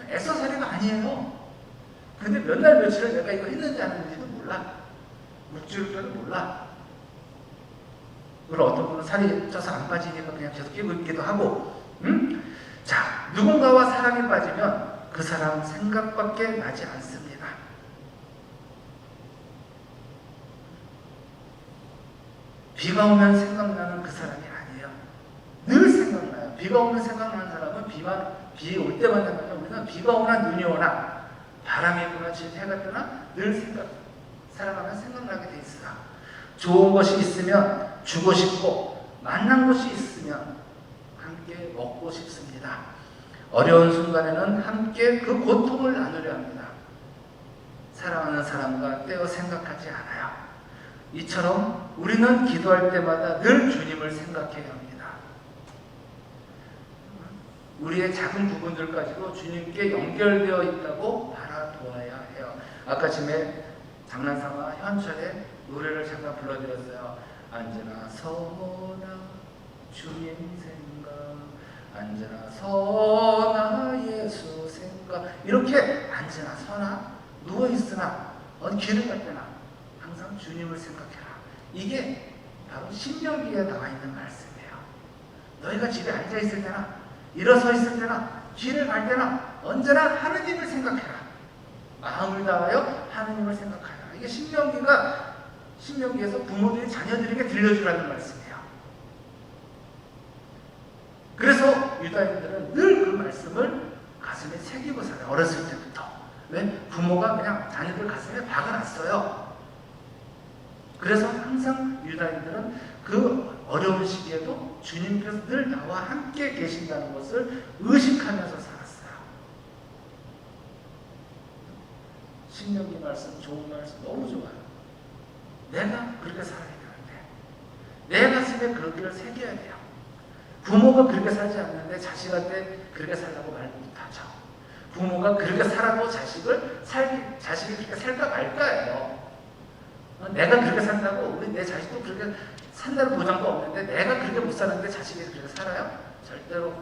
애써살이가 아니에요. 근데 몇 날 며칠을 내가 이거 했는지 안 했는지도 몰라. 묵주를 껴도 몰라. 그리고 어떤 분은 살이 쪄서 안 빠지니까 그냥 계속 끼고 있기도 하고. 자, 누군가와 사랑에 빠지면 그 사람 생각밖에 나지 않습니다. 비가 오면 생각나는 그 사람이 아니에요. 늘 생각나요. 비가 오면 생각나는 사람은 비 올 때마다 우리는 비가 오나 눈이 오나 바람이 부나 해가 뜨나 늘 살아가면 생각나게 돼 있어요. 좋은 것이 있으면 주고 싶고 만난 것이 있으면 함께 먹고 싶습니다. 어려운 순간에는 함께 그 고통을 나누려 합니다. 사랑하는 사람과 떼어 생각하지 않아요. 이처럼 우리는 기도할 때마다 늘 주님을 생각해야 합니다. 우리의 작은 부분들까지도 주님께 연결되어 있다고 바라보아야 해요. 아까 전에 장난삼아 현철의 노래를 잠깐 불러드렸어요. 언제나 서나 주님 생각, 언제나 서나 예수 생각. 이렇게 언제나 서나 누워있으나 어디 길을 갈 때나 항상 주님을 생각해라. 이게 바로 신명기에 나와 있는 말씀이에요. 너희가 집에 앉아있을 때나 일어서 있을 때나 길을 갈 때나 언제나 하느님을 생각해라. 마음을 다하여 하느님을 생각하라. 이게 신명기에서 부모들이 자녀들에게 들려주라는 말씀이에요. 그래서 유다인들은 늘 그 말씀을 가슴에 새기고 살아요. 어렸을 때부터. 왜? 부모가 그냥 자녀들 가슴에 박아놨어요. 그래서 항상 유다인들은 그 어려운 시기에도 주님께서 늘 나와 함께 계신다는 것을 의식하면서 살았어요. 신명기 말씀, 좋은 말씀 너무 좋아요. 내가 그렇게 살아야 되는데 내 가슴에 그렇게를 새겨야 돼요. 부모가 그렇게 살지 않는데 자식한테 그렇게 살라고 말 못하죠. 부모가 그렇게 살아도 자식이 그렇게 살까 말까예요. 내가 그렇게 산다고 내 자식도 그렇게 산다는 보장도 없는데 내가 그렇게 못 사는데 자식이 그렇게 살아요? 절대로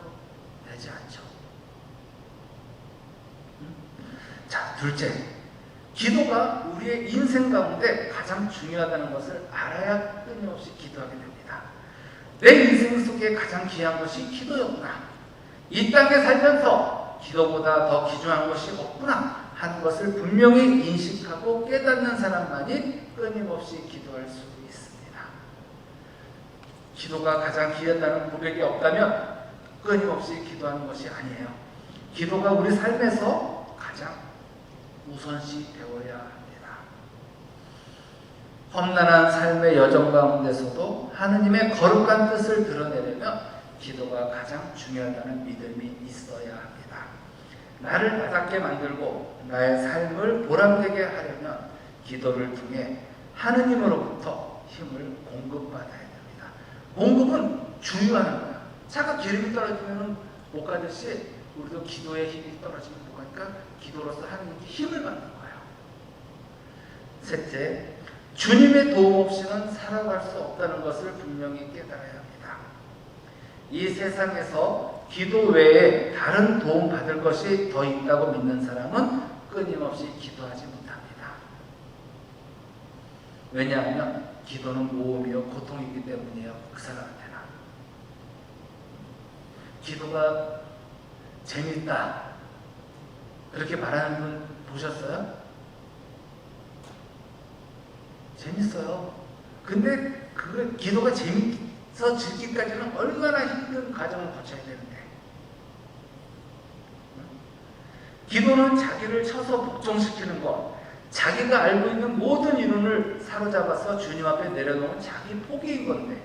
되지 않죠. 자, 둘째, 기도가 우리의 인생 가운데 가장 중요하다는 것을 알아야 끊임없이 기도하게 됩니다. 내 인생 속에 가장 귀한 것이 기도였구나. 이 땅에 살면서 기도보다 더 귀중한 것이 없구나 하는 것을 분명히 인식하고 깨닫는 사람만이 끊임없이 기도할 수 있습니다. 기도가 가장 귀하다는 고백이 없다면 끊임없이 기도하는 것이 아니에요. 기도가 우리 삶에서 가장 우선시 배워야 합니다. 험난한 삶의 여정 가운데서도 하느님의 거룩한 뜻을 드러내려면 기도가 가장 중요하다는 믿음이 있어야 합니다. 나를 나답게 만들고 나의 삶을 보람되게 하려면 기도를 통해 하느님으로부터 힘을 공급받아야 됩니다. 공급은 주유하는 거야. 차가 기름이 떨어지면 못 가듯이 우리도 기도의 힘이 떨어지면 못 가니까 기도로서 하느님께 힘을 받는 거예요. 셋째, 주님의 도움 없이는 살아갈 수 없다는 것을 분명히 깨달아야 합니다. 이 세상에서 기도 외에 다른 도움 받을 것이 더 있다고 믿는 사람은 끊임없이 기도하지 못합니다. 왜냐하면 기도는 모험이요 고통이기 때문이에요. 그 사람한테는. 기도가 재밌다 그렇게 말하는 분 보셨어요? 재밌어요. 근데 그 기도가 짓기까지는 얼마나 힘든 과정을 거쳐야 되는데. 기도는 자기를 쳐서 복종시키는 것, 자기가 알고 있는 모든 이론을 사로잡아서 주님 앞에 내려놓은 자기 포기인 건데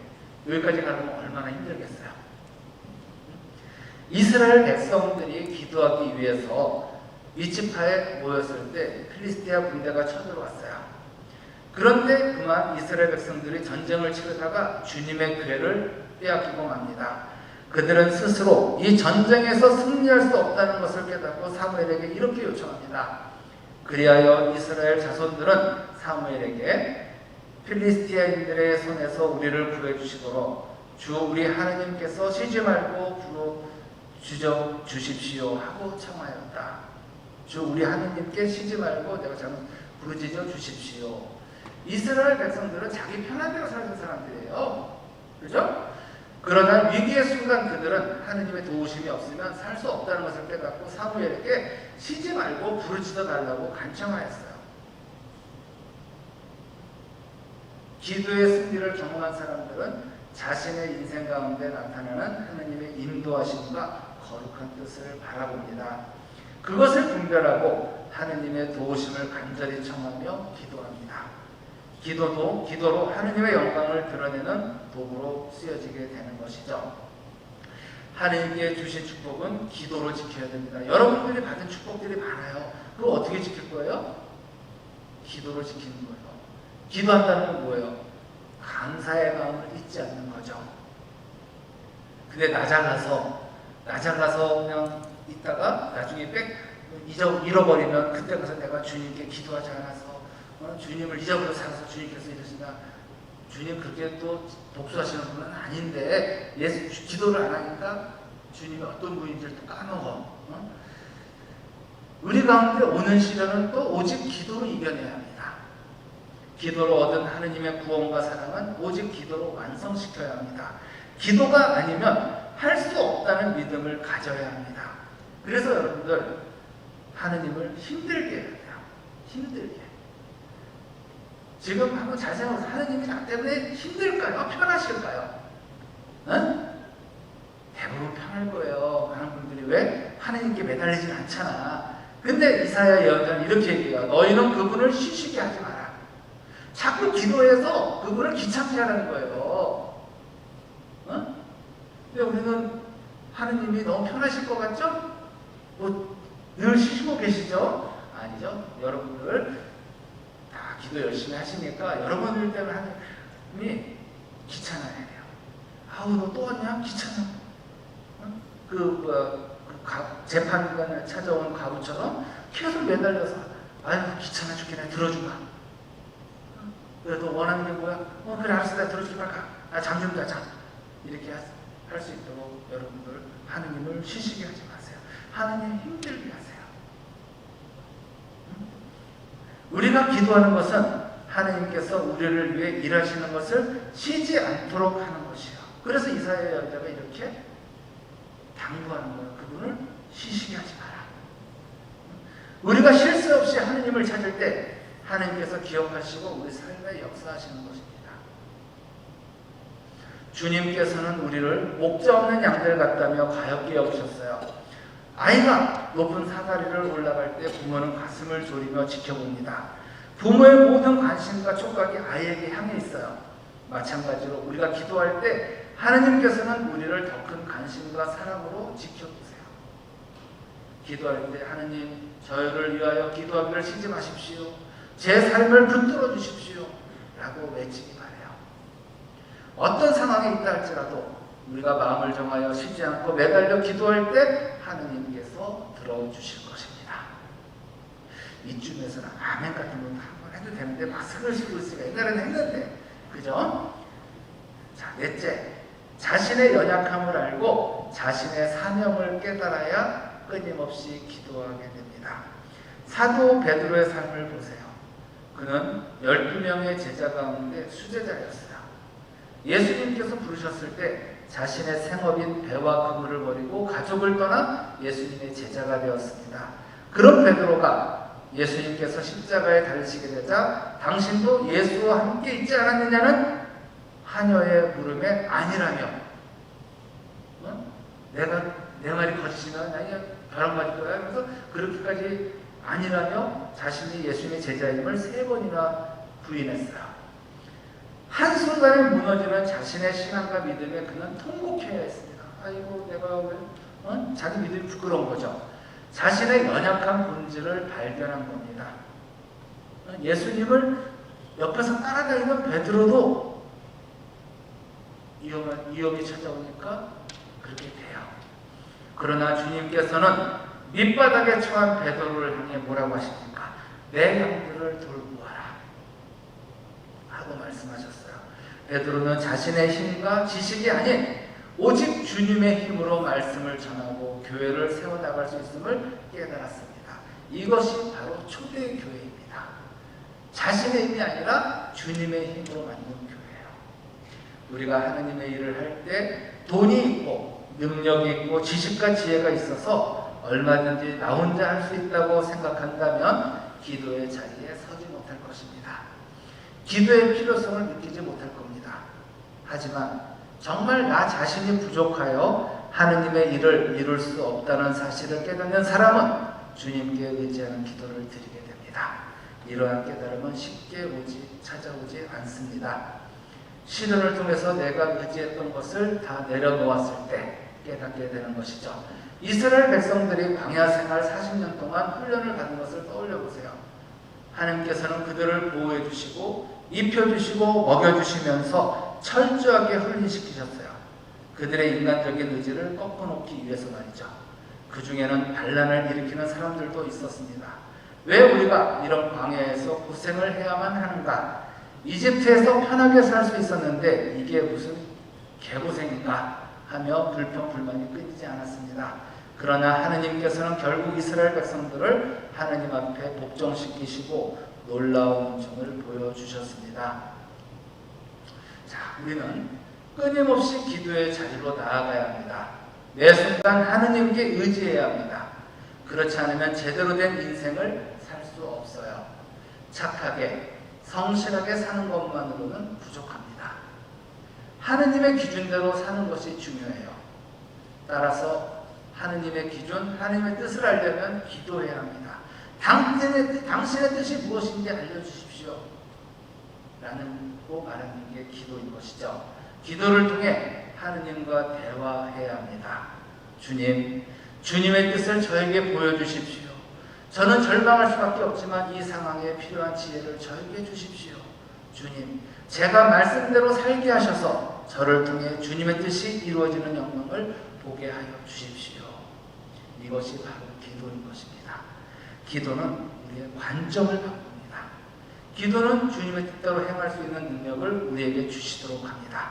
여기까지 가면 얼마나 힘들겠어요. 이스라엘 백성들이 기도하기 위해서 미츠파에 모였을 때 필리스티아 군대가 쳐들어왔어요. 그런데 그만 이스라엘 백성들이 전쟁을 치르다가 주님의 궤를 빼앗기고 맙니다. 그들은 스스로 이 전쟁에서 승리할 수 없다는 것을 깨닫고 사무엘에게 이렇게 요청합니다. 그리하여 이스라엘 자손들은 사무엘에게 필리스티아인들의 손에서 우리를 구해주시도록 주 우리 하나님께서 쉬지 말고 부르짖어 주십시오 하고 청하였다. 주 우리 하나님께 쉬지 말고 내가 잘못 부르짖어 주십시오. 이스라엘 백성들은 자기 편한 대로 살던 사람들이에요. 그렇죠? 그러나 위기의 순간 그들은 하느님의 도우심이 없으면 살 수 없다는 것을 깨닫고 사무엘에게 쉬지 말고 부르짖어 달라고 간청하였어요. 기도의 승리를 경험한 사람들은 자신의 인생 가운데 나타나는 하느님의 인도하심과 거룩한 뜻을 바라봅니다. 그것을 분별하고 하느님의 도우심을 간절히 청하며 기도합니다. 기도로 하느님의 영광을 드러내는 도구로 쓰여지게 되는 것이죠. 하느님께 주신 축복은 기도로 지켜야 됩니다. 여러분들이 받은 축복들이 많아요. 그거 어떻게 지킬 거예요? 기도로 지키는 거예요. 기도한다는 건 뭐예요? 감사의 마음을 잊지 않는 거죠. 근데 나 잘나서 그냥 있다가 나중에 잃어버리면 그때 가서 내가 주님께 기도하지 않아서 주님을 잊어버려 살아서 주님께서 이러신다. 주님 그렇게 또 복수하시는 분은 아닌데 기도를 안 하니까 주님이 어떤 분인지를 또 까먹어. 우리 가운데 오는 시련은 또 오직 기도로 이겨내야 합니다. 기도로 얻은 하느님의 구원과 사랑은 오직 기도로 완성시켜야 합니다. 기도가 아니면 할 수 없다는 믿음을 가져야 합니다. 그래서 여러분들 하느님을 힘들게 해야 돼요. 힘들게. 지금 한번 잘 생각해서 하느님이 나 때문에 힘들까요? 편하실까요? 응? 대부분 편할 거예요. 많은 분들이 왜? 하느님께 매달리진 않잖아. 근데 이사야 예언자는 이렇게 얘기해요. 너희는 그분을 쉬시게 하지 마라. 자꾸 기도해서 그분을 귀찮게 하라는 거예요. 응? 근데 우리는 하느님이 너무 편하실 것 같죠? 늘 쉬시고 계시죠? 아니죠. 여러분들 기도 열심히 하시니까 여러분들 때문에 하느님이 귀찮아야 돼요. 아우 너 또 왔냐? 귀찮아. 재판관에 찾아온 과부처럼 계속 매달려서 아유 귀찮아 죽겠네 들어주마. 그래도 원하는 게 뭐야? 그래 알았어 내가 들어줄게 가. 잠 좀 자자. 이렇게 할 수 있도록 여러분들 하느님을 쉬시게 하지 마세요. 하느님 힘들게 하세요. 우리가 기도하는 것은 하느님께서 우리를 위해 일하시는 것을 쉬지 않도록 하는 것이에요. 그래서 이사야 예언자가 이렇게 당부하는 거예요. 그분을 쉬시게 하지 마라. 우리가 쉴 새 없이 하느님을 찾을 때 하느님께서 기억하시고 우리 삶에 역사하시는 것입니다. 주님께서는 우리를 목자 없는 양들 같다며 가엾게 여기셨어요. 아이가 높은 사다리를 올라갈 때 부모는 가슴을 졸이며 지켜봅니다. 부모의 모든 관심과 촉각이 아이에게 향해 있어요. 마찬가지로 우리가 기도할 때 하느님께서는 우리를 더 큰 관심과 사랑으로 지켜보세요. 기도할 때 하느님 저희를 위하여 기도하기를 쉬지 마십시오. 제 삶을 붙들어 주십시오. 라고 외치기 바래요. 어떤 상황에 있다 할지라도 우리가 마음을 정하여 쉬지 않고 매달려 기도할 때 하느님께서 들어주실 것입니다. 이쯤에서는 아멘 같은 건 한번 해도 되는데 마스크를 쓰고 있으니까 옛날에는 했는데 그죠? 자, 넷째, 자신의 연약함을 알고 자신의 사명을 깨달아야 끊임없이 기도하게 됩니다. 사도 베드로의 삶을 보세요. 그는 12명의 제자 가운데 수제자였어요. 예수님께서 부르셨을 때 자신의 생업인 배와 그물을 버리고 가족을 떠나 예수님의 제자가 되었습니다. 그런 베드로가 예수님께서 십자가에 달리시게 되자 당신도 예수와 함께 있지 않았느냐는 하녀의 물음에 아니라며, 내가 내 말이 거짓이나 아니야 벼락 맞을 거야 하면서 그렇게까지 아니라며 자신이 예수님의 제자임을 3번이나 부인했어요. 한순간에 무너지는 자신의 신앙과 믿음에 그는 통곡해야 했습니다. 아이고 내가 왜 자기 믿음이 부끄러운 거죠. 자신의 연약한 본질을 발견한 겁니다. 예수님을 옆에서 따라다니는 베드로도 위험이 찾아오니까 그렇게 돼요. 그러나 주님께서는 밑바닥에 처한 베드로를 향해 뭐라고 하십니까? 내 양들을 돌보아라 하고 말씀하셨어요. 베드로는 자신의 힘과 지식이 아닌 오직 주님의 힘으로 말씀을 전하고 교회를 세워나갈 수 있음을 깨달았습니다. 이것이 바로 초대 교회입니다. 자신의 힘이 아니라 주님의 힘으로 만든 교회예요. 우리가 하나님의 일을 할 때 돈이 있고 능력이 있고 지식과 지혜가 있어서 얼마든지 나 혼자 할 수 있다고 생각한다면 기도의 자리에 서지 못할 것입니다. 기도의 필요성을 느끼지 못할 겁니다. 하지만 정말 나 자신이 부족하여 하느님의 일을 이룰 수 없다는 사실을 깨닫는 사람은 주님께 의지하는 기도를 드리게 됩니다. 이러한 깨달음은 쉽게 찾아오지 않습니다. 시련을 통해서 내가 의지했던 것을 다 내려놓았을 때 깨닫게 되는 것이죠. 이스라엘 백성들이 광야 생활 40년 동안 훈련을 받은 것을 떠올려 보세요. 하나님께서는 그들을 보호해 주시고 입혀 주시고 먹여 주시면서 철저하게 훈련시키셨어요. 그들의 인간적인 의지를 꺾어놓기 위해서 말이죠. 그 중에는 반란을 일으키는 사람들도 있었습니다. 왜 우리가 이런 광야에서 고생을 해야만 하는가? 이집트에서 편하게 살 수 있었는데 이게 무슨 개고생인가 하며 불평불만이 끊이지 않았습니다. 그러나 하느님께서는 결국 이스라엘 백성들을 하느님 앞에 복종시키시고 놀라운 은총을 보여주셨습니다. 자, 우리는 끊임없이 기도의 자리로 나아가야 합니다. 매 순간 하느님께 의지해야 합니다. 그렇지 않으면 제대로 된 인생을 살 수 없어요. 착하게 성실하게 사는 것만으로는 부족합니다. 하느님의 기준대로 사는 것이 중요해요. 따라서 하느님의 기준, 하느님의 뜻을 알려면 기도해야 합니다. 당신의 뜻이 무엇인지 알려주십시오 라는 거 말하는 게 기도인 것이죠. 기도를 통해 하느님과 대화해야 합니다. 주님, 주님의 뜻을 저에게 보여주십시오. 저는 절망할 수밖에 없지만 이 상황에 필요한 지혜를 저에게 주십시오. 주님, 제가 말씀대로 살게 하셔서 저를 통해 주님의 뜻이 이루어지는 영광을 보게 하여 주십시오. 이것이 바로 기도인 것입니다. 기도는 우리의 관점을 바꿉니다. 기도는 주님의 뜻대로 행할 수 있는 능력을 우리에게 주시도록 합니다.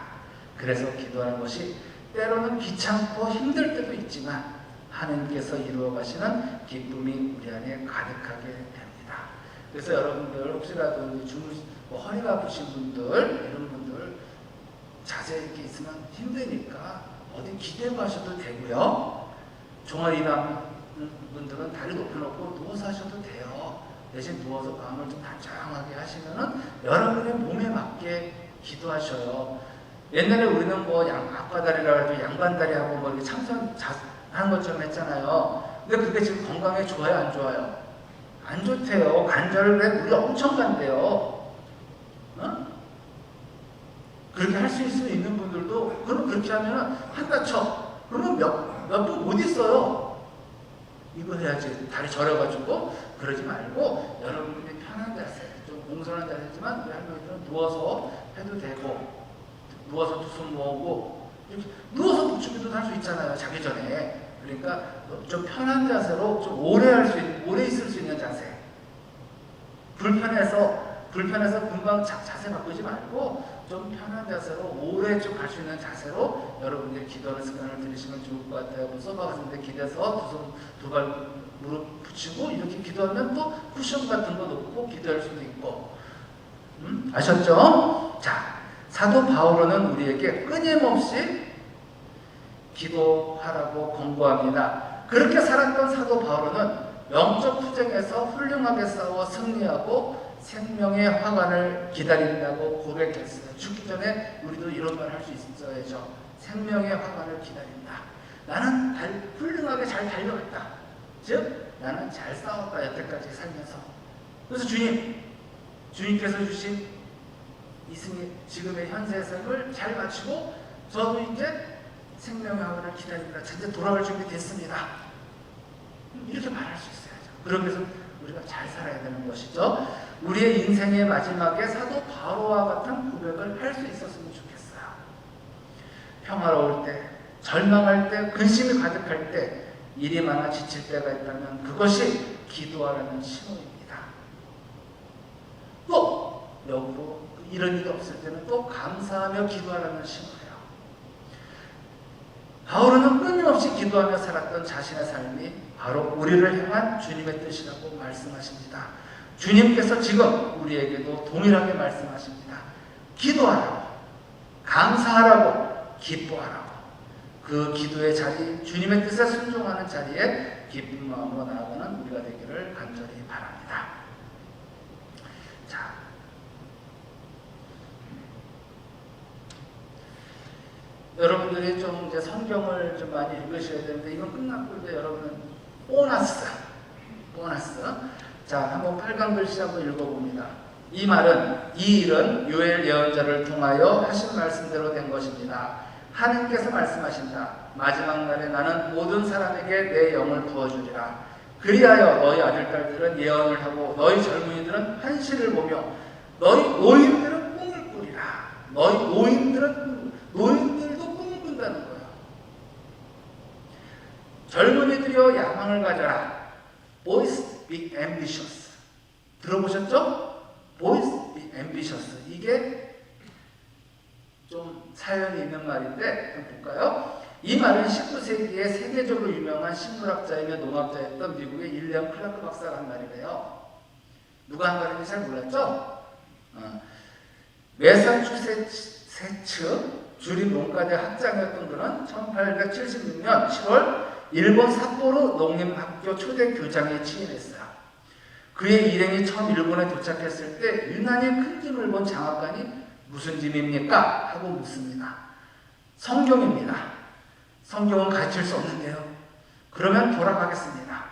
그래서 기도하는 것이 때로는 귀찮고 힘들 때도 있지만 하나님께서 이루어 가시는 기쁨이 우리 안에 가득하게 됩니다. 그래서 여러분들 혹시라도 허리가 아프신 분들, 이런 분들 자세 이렇게 있으면 힘드니까 어디 기대고 하셔도 되고요. 종아리 난 분들은 다리 높여놓고 누워서 하셔도 돼요. 대신 누워서 마음을 좀 단정하게 하시면은 여러분의 몸에 맞게 기도하셔요. 옛날에 우리는 뭐 앞바다리라 해도 양반다리하고 뭐 이렇게 하는 것처럼 했잖아요. 근데 그게 지금 건강에 좋아요, 안 좋아요? 안 좋대요. 관절을 왜 우리 엄청 간대요. 그렇게 할 수 있는 분들도 그럼 그렇게 하면은 한다 쳐. 그러면 몇 분 못 있어요. 이거 해야지. 다리 저려가지고 그러지 말고 여러분들이 편한 자세, 좀 공손한 자세지만 우리 할머니들은 누워서 해도 되고, 누워서 두 손 모으고 이렇게 누워서 북치기도 할 수 있잖아요. 자기 전에. 그러니까 좀 편한 자세로 좀 오래 있을 수 있는 자세. 불편해서 금방 자세 바꾸지 말고 좀 편한 자세로 오래 좀 갈 수 있는 자세로 여러분들이 기도하는 습관을 들이시면 좋을 것 같아요. 소파 같은 데 기대서 두 발 무릎 붙이고 이렇게 기도하면 또 쿠션 같은 거 놓고 기도할 수도 있고. 아셨죠? 자, 사도 바울은 우리에게 끊임없이 기도하라고 권고합니다. 그렇게 살았던 사도 바울은 영적 투쟁에서 훌륭하게 싸워 승리하고 생명의 화관을 기다린다고 고백했어요. 죽기 전에 우리도 이런 말 할 수 있어야죠. 생명의 화관을 기다린다. 나는 훌륭하게 잘 달려갔다. 즉 나는 잘 싸웠다. 여태까지 살면서. 그래서 주님께서 주신 지금의 현세 삶을 잘 마치고 저도 이제 생명의 화관을 기다린다. 이제 돌아갈 준비 됐습니다. 이렇게 말할 수 있어야죠. 그러기 위해서 우리가 잘 살아야 되는 것이죠. 우리의 인생의 마지막에 사도 바울과 같은 고백을 할 수 있었으면 좋겠어요. 평화로울 때, 절망할 때, 근심이 가득할 때, 일이 많아 지칠 때가 있다면 그것이 기도하라는 신호입니다. 또 역으로 이런 일이 없을 때는 또 감사하며 기도하라는 신호예요. 바울은 끊임없이 기도하며 살았던 자신의 삶이 바로 우리를 향한 주님의 뜻이라고 말씀하십니다. 주님께서 지금 우리에게도 동일하게 말씀하십니다. 기도하라고, 감사하라고, 기뻐하라고. 그 기도의 자리, 주님의 뜻에 순종하는 자리에 기쁜 마음으로 나아가는 우리가 되기를 간절히 바랍니다. 자, 여러분들이 좀 이제 성경을 좀 많이 읽으셔야 되는데 이건 끝났고 이제 여러분은 보너스. 자, 한번 8강 글씨 한번 읽어봅니다. 이 일은 요엘 예언자를 통하여 하신 말씀대로 된 것입니다. 하나님께서 말씀하신다. 마지막 날에 나는 모든 사람에게 내 영을 부어주리라. 그리하여 너희 아들딸들은 예언을 하고 너희 젊은이들은 환시를 보며 너희 노인들은 꿈을 꾸리라. 노인들도 꿈을 꾼다는 거예요. 젊은이들이여 야망을 가져라. Boys be ambitious. 들어보셨죠? Boys be ambitious. 이게 좀 사연이 있는 말인데 한번 볼까요? 이 말은 19세기에 세계적으로 유명한 식물학자이며 농학자였던 미국의 윌리엄 클라크 박사가 한 말이래요. 누가 한 말인지 잘 몰랐죠? 매사추세츠 주립 농가대 학장이었던 그는 1876년 7월 일본 삿포로 농림학교 초대 교장에 취임했어요. 그의 일행이 처음 일본에 도착했을 때 유난히 큰 짐을 본 장학관이 무슨 짐입니까? 하고 묻습니다. 성경입니다. 성경은 가르칠 수 없는데요. 그러면 돌아가겠습니다.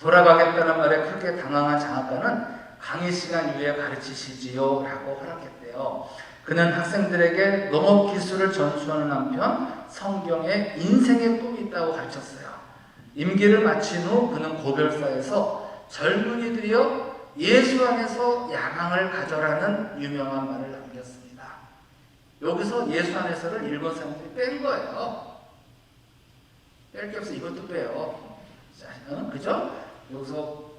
돌아가겠다는 말에 크게 당황한 장학관은 강의 시간 이후에 가르치시지요 라고 허락했대요. 그는 학생들에게 농업 기술을 전수하는 한편 성경에 인생의 꿈이 있다고 가르쳤어요. 임기를 마친 후 그는 고별사에서 젊은이들이여 예수 안에서 야망을 가져라는 유명한 말을 남겼습니다. 여기서 예수 안에서를 일본 사람들이 뺀 거예요. 뺄 게 없어. 이것도 빼요. 그죠? 여기서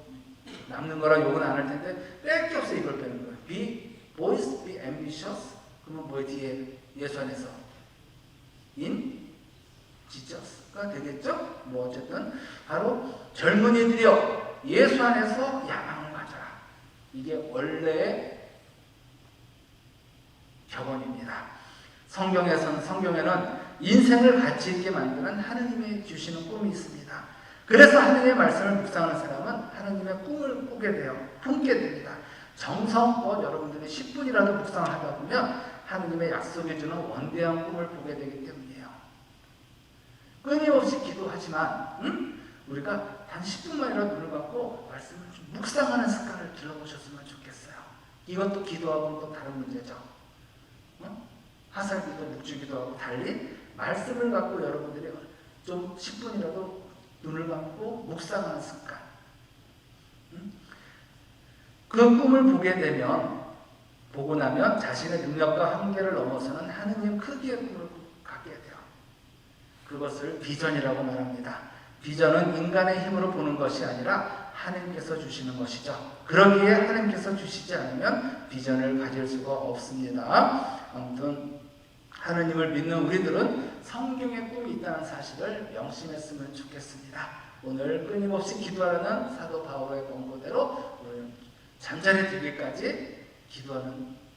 남는 거라 욕은 안 할 텐데 뺄 게 없어. 이걸 빼는 거예요. Boys be ambitious. 그러면 뭐 뒤에 예수 안에서 in Jesus가 되겠죠? 뭐 어쨌든 바로 젊은이들이여 예수 안에서 야망을 가져라. 이게 원래의 격언입니다. 성경에는 인생을 가치 있게 만드는 하느님이 주시는 꿈이 있습니다. 그래서 하느님의 말씀을 묵상하는 사람은 하느님의 꿈을 품게 됩니다. 정성껏 여러분들이 10분이라도 묵상을 하다 보면 하느님의 약속해 주는 원대한 꿈을 보게 되기 때문이에요. 끊임없이 기도하지만 우리가 단 10분만이라도 눈을 감고 말씀을 좀 묵상하는 습관을 들어보셨으면 좋겠어요. 이것도 기도하고는 또 다른 문제죠. 화살기도 묵주기도하고 달리 말씀을 갖고 여러분들이 좀 10분이라도 눈을 감고 묵상하는 습관. 그 꿈을 보고 나면 자신의 능력과 한계를 넘어서는 하느님 크기의 꿈을 갖게 돼요. 그것을 비전이라고 말합니다. 비전은 인간의 힘으로 보는 것이 아니라 하느님께서 주시는 것이죠. 그러기에 하느님께서 주시지 않으면 비전을 가질 수가 없습니다. 아무튼 하느님을 믿는 우리들은 성경의 꿈이 있다는 사실을 명심했으면 좋겠습니다. 오늘 끊임없이 기도하라는 사도 바울의 권고대로 오늘 잠자리 들기까지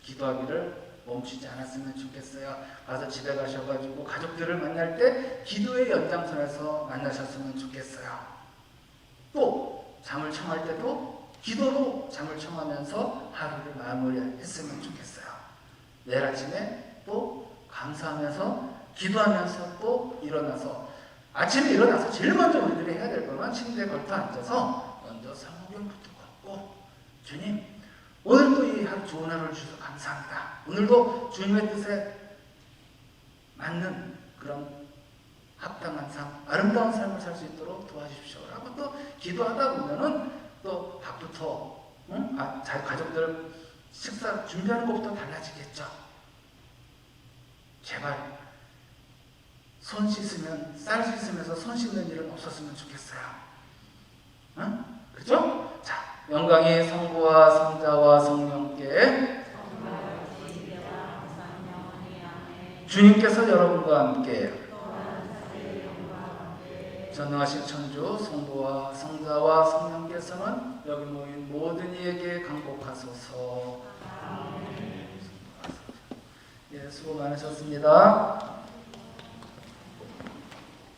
기도하기를 멈추지 않았으면 좋겠어요. 가서 집에 가셔가지고 가족들을 만날 때 기도의 연장선에서 만나셨으면 좋겠어요. 또 잠을 청할 때도 기도로 잠을 청하면서 하루를 마무리했으면 좋겠어요. 내일 아침에 또 감사하면서 기도하면서 또 일어나서 아침에 일어나서 제일 먼저 우리들이 해야 될 거는 침대에 걸터 앉아서 먼저 성경부터 걷고 주님 오늘도 이 하루 좋은 하루를 주셔서 감사합니다. 오늘도 주님의 뜻에 맞는 그런 합당한 삶, 아름다운 삶을 살 수 있도록 도와주십시오. 라고 또 기도하다 보면은 또 밥부터 가족들 식사 준비하는 것부터 달라지겠죠. 제발 손 씻으면 쌀 씻으면서 손 씻는 일은 없었으면 좋겠어요. 응? 그죠? 자, 영광이 성부와 성자와 성령께 주님께서 여러분과 함께 전능하신 천주 성부와 성자와 성령께서는 여기 모인 모든 이에게 강복하소서. 예, 수고 많으셨습니다.